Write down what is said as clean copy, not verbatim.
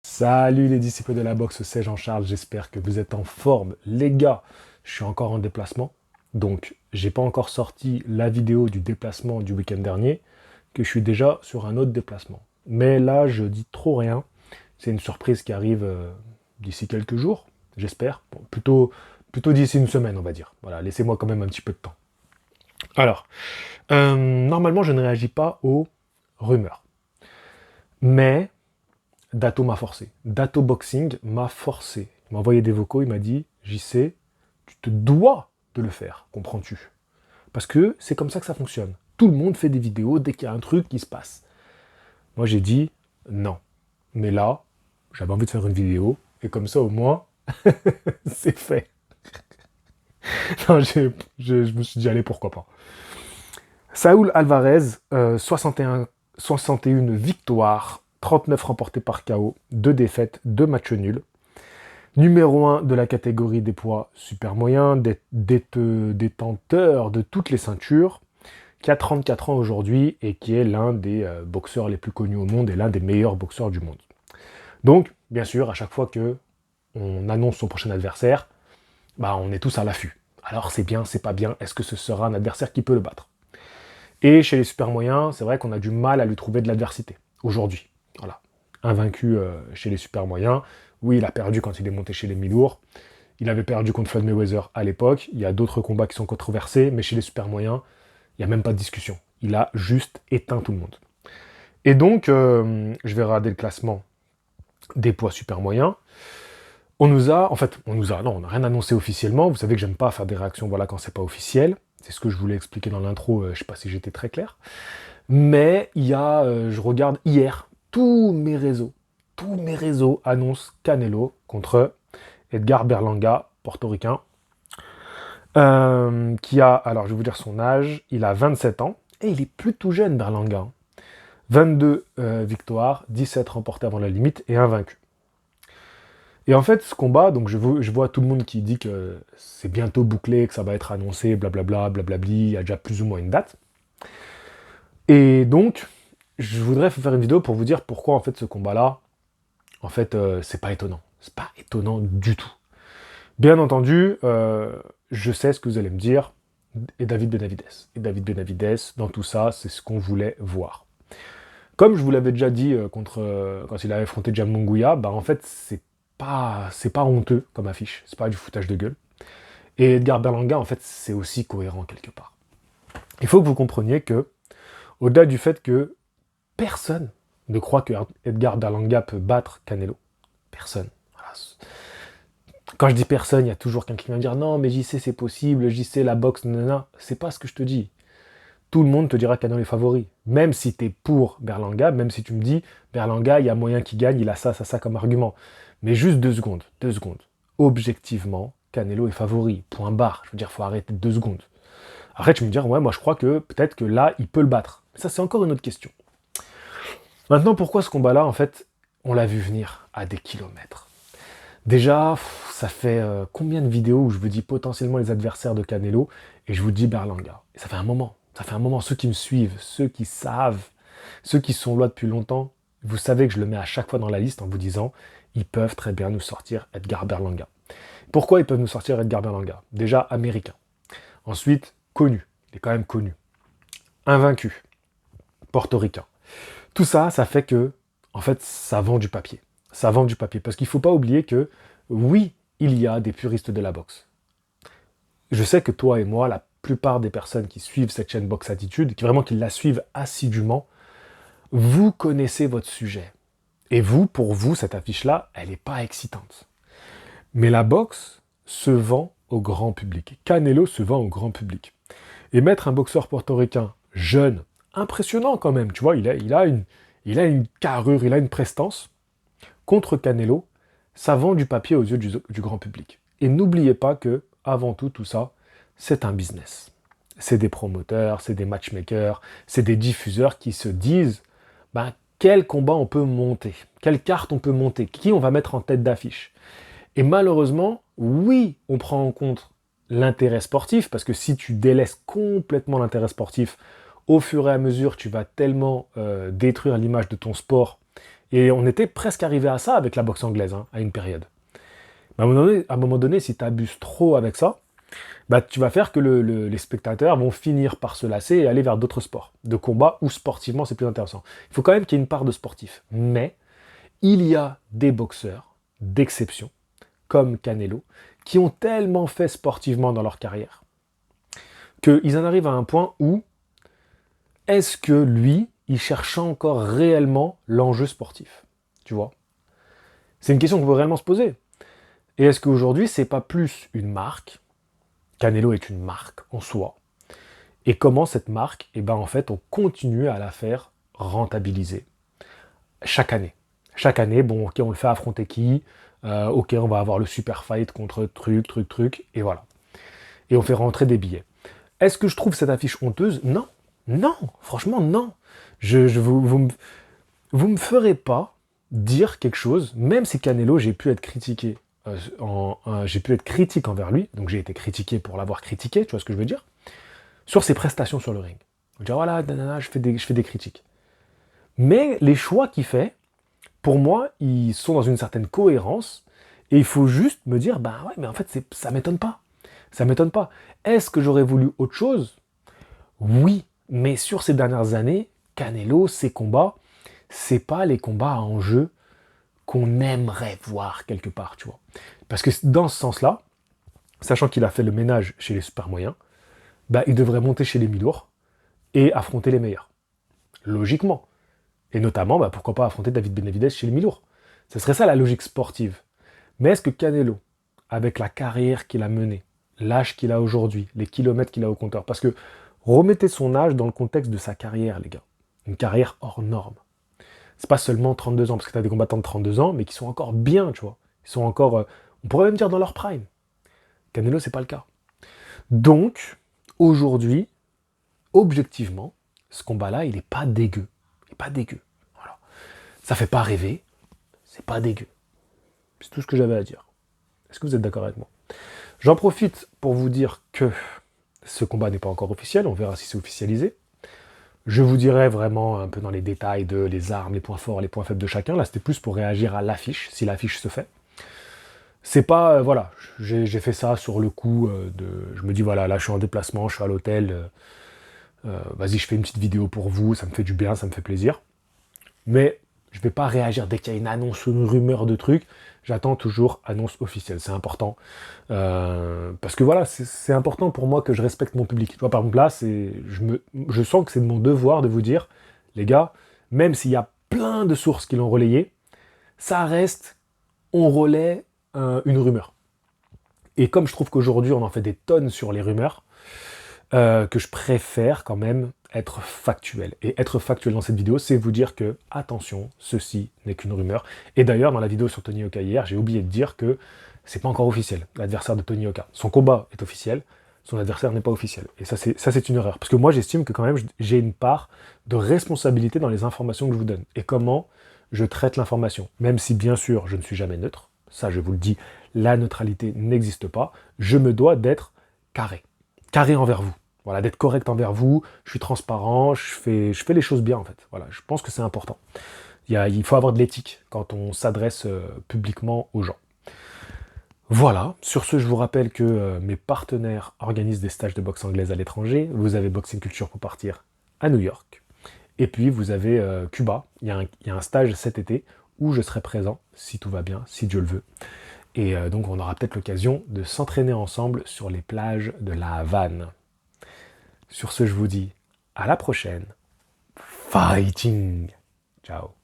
Salut les disciples de la boxe, c'est Jean-Charles, j'espère que vous êtes en forme. Les gars, je suis encore en déplacement, donc j'ai pas encore sorti la vidéo du déplacement du week-end dernier, que je suis déjà sur un autre déplacement. Mais là, je dis trop rien, c'est une surprise qui arrive d'ici quelques jours, j'espère. Bon, plutôt d'ici une semaine, on va dire. Voilà, laissez-moi quand même un petit peu de temps. Alors, normalement, je ne réagis pas aux rumeurs. Mais Dato m'a forcé. Dato Boxing m'a forcé. Il m'a envoyé des vocaux, il m'a dit JC, tu te dois de le faire, comprends-tu? Parce que c'est comme ça que ça fonctionne. Tout le monde fait des vidéos dès qu'il y a un truc qui se passe. Moi j'ai dit non. Mais là, j'avais envie de faire une vidéo, et comme ça au moins, c'est fait. Non, je me suis dit allez, pourquoi pas. Saúl Alvarez, 61 victoires, 39 remportées par KO, 2 défaites, 2 matchs nuls. Numéro 1 de la catégorie des poids super moyens, détenteur de toutes les ceintures, qui a 34 ans aujourd'hui et qui est l'un des boxeurs les plus connus au monde et l'un des meilleurs boxeurs du monde. Donc, bien sûr, à chaque fois que on annonce son prochain adversaire, bah, on est tous à l'affût. Alors c'est bien, c'est pas bien, est-ce que ce sera un adversaire qui peut le battre? Et chez les super moyens, c'est vrai qu'on a du mal à lui trouver de l'adversité, aujourd'hui. Voilà. Invaincu chez les super moyens. Oui, il a perdu quand il est monté chez les mi-lourds. Il avait perdu contre Floyd Mayweather à l'époque. Il y a d'autres combats qui sont controversés, mais chez les super moyens, il n'y a même pas de discussion. Il a juste éteint tout le monde. Et donc, je vais regarder le classement des poids super moyens. Non, on n'a rien annoncé officiellement. Vous savez que j'aime pas faire des réactions, voilà, quand c'est pas officiel. C'est ce que je voulais expliquer dans l'intro, je sais pas si j'étais très clair. Mais il y a, je regarde hier, tous mes réseaux annoncent Canelo contre Edgar Berlanga, portoricain, qui a, alors je vais vous dire son âge, il a 27 ans, et il est plutôt jeune, Berlanga. 22 victoires, 17 remportées avant la limite et un vaincu. Et en fait, ce combat, donc je vois tout le monde qui dit que c'est bientôt bouclé, que ça va être annoncé, blablabla, blablabli, il y a déjà plus ou moins une date. Et donc, je voudrais faire une vidéo pour vous dire pourquoi en fait ce combat-là, en fait, c'est pas étonnant. C'est pas étonnant du tout. Bien entendu, je sais ce que vous allez me dire, et David Benavides. Et David Benavides, dans tout ça, c'est ce qu'on voulait voir. Comme je vous l'avais déjà dit quand il avait affronté Jam Munguia, bah en fait, c'est pas honteux comme affiche, c'est pas du foutage de gueule. Et Edgar Berlanga, en fait, c'est aussi cohérent quelque part. Il faut que vous compreniez que, au-delà du fait que personne ne croit que Edgar Berlanga peut battre Canelo, personne. Voilà. Quand je dis personne, il y a toujours quelqu'un qui va me dire non, mais JC c'est possible, JC la boxe, nanana. C'est pas ce que je te dis. Tout le monde te dira que Canelo est favori. Même si tu es pour Berlanga, même si tu me dis Berlanga, il y a moyen qu'il gagne, il a ça, ça, ça comme argument. Mais juste 2 secondes, 2 secondes. Objectivement, Canelo est favori. Point barre. Je veux dire, faut arrêter 2 secondes. Après, tu me dire, ouais, moi je crois que peut-être que là, il peut le battre. Ça, c'est encore une autre question. Maintenant, pourquoi ce combat-là, en fait, on l'a vu venir à des kilomètres? Déjà, ça fait combien de vidéos où je vous dis potentiellement les adversaires de Canelo et je vous dis Berlanga. Et ça fait un moment. Ça fait un moment. Ceux qui me suivent, ceux qui savent, ceux qui sont là depuis longtemps, vous savez que je le mets à chaque fois dans la liste en vous disant ils peuvent très bien nous sortir Edgar Berlanga. Pourquoi ils peuvent nous sortir Edgar Berlanga? Déjà américain. Ensuite, connu. Il est quand même connu. Invaincu. Portoricain. Tout ça, ça fait que, en fait, ça vend du papier. Ça vend du papier. Parce qu'il ne faut pas oublier que, oui, il y a des puristes de la boxe. Je sais que toi et moi, la plupart des personnes qui suivent cette chaîne Box Attitude, qui la suivent assidûment, vous connaissez votre sujet. Et vous, pour vous, cette affiche-là, elle n'est pas excitante. Mais la boxe se vend au grand public. Canelo se vend au grand public. Et mettre un boxeur portoricain jeune, impressionnant quand même, tu vois, il a une carrure, il a une prestance, contre Canelo, ça vend du papier aux yeux du grand public. Et n'oubliez pas que, avant tout ça, c'est un business. C'est des promoteurs, c'est des matchmakers, c'est des diffuseurs qui se disent ben, quel combat on peut monter, quelle carte on peut monter, qui on va mettre en tête d'affiche. Et malheureusement, oui, on prend en compte l'intérêt sportif, parce que si tu délaisses complètement l'intérêt sportif, au fur et à mesure, tu vas tellement détruire l'image de ton sport Et on était presque arrivé à ça avec la boxe anglaise, hein, à une période. Mais à un moment donné, si tu abuses trop avec ça, bah, tu vas faire que les spectateurs vont finir par se lasser et aller vers d'autres sports, de combat où sportivement c'est plus intéressant. Il faut quand même qu'il y ait une part de sportif. Mais il y a des boxeurs d'exception, comme Canelo, qui ont tellement fait sportivement dans leur carrière, qu'ils en arrivent à un point où est-ce que lui, il cherche encore réellement l'enjeu sportif? Tu vois? C'est une question qu'on peut réellement se poser. Et est-ce qu'aujourd'hui, c'est pas plus une marque? Canelo est une marque en soi. Et comment cette marque, eh ben en fait, on continue à la faire rentabiliser chaque année. Chaque année, bon, ok, on le fait affronter qui? Ok, on va avoir le super fight contre truc, et voilà. Et on fait rentrer des billets. Est-ce que je trouve cette affiche honteuse? Non. Non, franchement, non. Vous me ferez pas dire quelque chose, même si Canelo, j'ai pu être critiqué. J'ai pu être critique envers lui, donc j'ai été critiqué pour l'avoir critiqué, tu vois ce que je veux dire, sur ses prestations sur le ring. Je dire voilà, nanana, je fais des critiques. Mais les choix qu'il fait, pour moi, ils sont dans une certaine cohérence, et il faut juste me dire, bah ouais, mais en fait, ça m'étonne pas. Ça m'étonne pas. Est-ce que j'aurais voulu autre chose? Oui, mais sur ces dernières années, Canelo, ses combats, c'est pas les combats à enjeu qu'on aimerait voir quelque part, tu vois. Parce que dans ce sens-là, sachant qu'il a fait le ménage chez les super moyens, bah, il devrait monter chez les mi-lourds et affronter les meilleurs. Logiquement. Et notamment, bah, pourquoi pas affronter David Benavidez chez les mi-lourds. Ce serait ça la logique sportive. Mais est-ce que Canelo, avec la carrière qu'il a menée, l'âge qu'il a aujourd'hui, les kilomètres qu'il a au compteur, parce que remettez son âge dans le contexte de sa carrière, les gars. Une carrière hors norme. C'est pas seulement 32 ans, parce que tu as des combattants de 32 ans, mais qui sont encore bien, tu vois. Ils sont encore, on pourrait même dire dans leur prime. Canelo, c'est pas le cas. Donc, aujourd'hui, objectivement, ce combat-là, il est pas dégueu. Il est pas dégueu. Voilà. Ça fait pas rêver, c'est pas dégueu. C'est tout ce que j'avais à dire. Est-ce que vous êtes d'accord avec moi? J'en profite pour vous dire que ce combat n'est pas encore officiel, on verra si c'est officialisé. Je vous dirai vraiment un peu dans les détails de les armes, les points forts, les points faibles de chacun. Là, c'était plus pour réagir à l'affiche, si l'affiche se fait. C'est pas, voilà, j'ai fait ça sur le coup je me dis, voilà, là, je suis en déplacement, je suis à l'hôtel, vas-y, je fais une petite vidéo pour vous, ça me fait du bien, ça me fait plaisir. Mais je vais pas réagir dès qu'il y a une annonce ou une rumeur de truc. J'attends toujours annonce officielle, c'est important. Parce que voilà, c'est important pour moi que je respecte mon public. Tu vois, par exemple là, je sens que c'est de mon devoir de vous dire, les gars, même s'il y a plein de sources qui l'ont relayé, ça reste, on relaie une rumeur. Et comme je trouve qu'aujourd'hui on en fait des tonnes sur les rumeurs, que je préfère quand même être factuel. Et être factuel dans cette vidéo, c'est vous dire que, attention, ceci n'est qu'une rumeur. Et d'ailleurs, dans la vidéo sur Tony Oka hier, j'ai oublié de dire que c'est pas encore officiel, l'adversaire de Tony Oka. Son combat est officiel, son adversaire n'est pas officiel. Et ça, c'est une erreur. Parce que moi, j'estime que quand même, j'ai une part de responsabilité dans les informations que je vous donne. Et comment je traite l'information. Même si, bien sûr, je ne suis jamais neutre. Ça, je vous le dis, la neutralité n'existe pas. Je me dois d'être carré. Carré envers vous. Voilà, d'être correct envers vous, je suis transparent, je fais les choses bien en fait. Voilà, je pense que c'est important. Il faut avoir de l'éthique quand on s'adresse publiquement aux gens. Voilà, sur ce, je vous rappelle que mes partenaires organisent des stages de boxe anglaise à l'étranger. Vous avez Boxing Culture pour partir à New York. Et puis vous avez Cuba, il y a un stage cet été où je serai présent, si tout va bien, si Dieu le veut. Et donc on aura peut-être l'occasion de s'entraîner ensemble sur les plages de la Havane. Sur ce, je vous dis à la prochaine. Fighting! Ciao!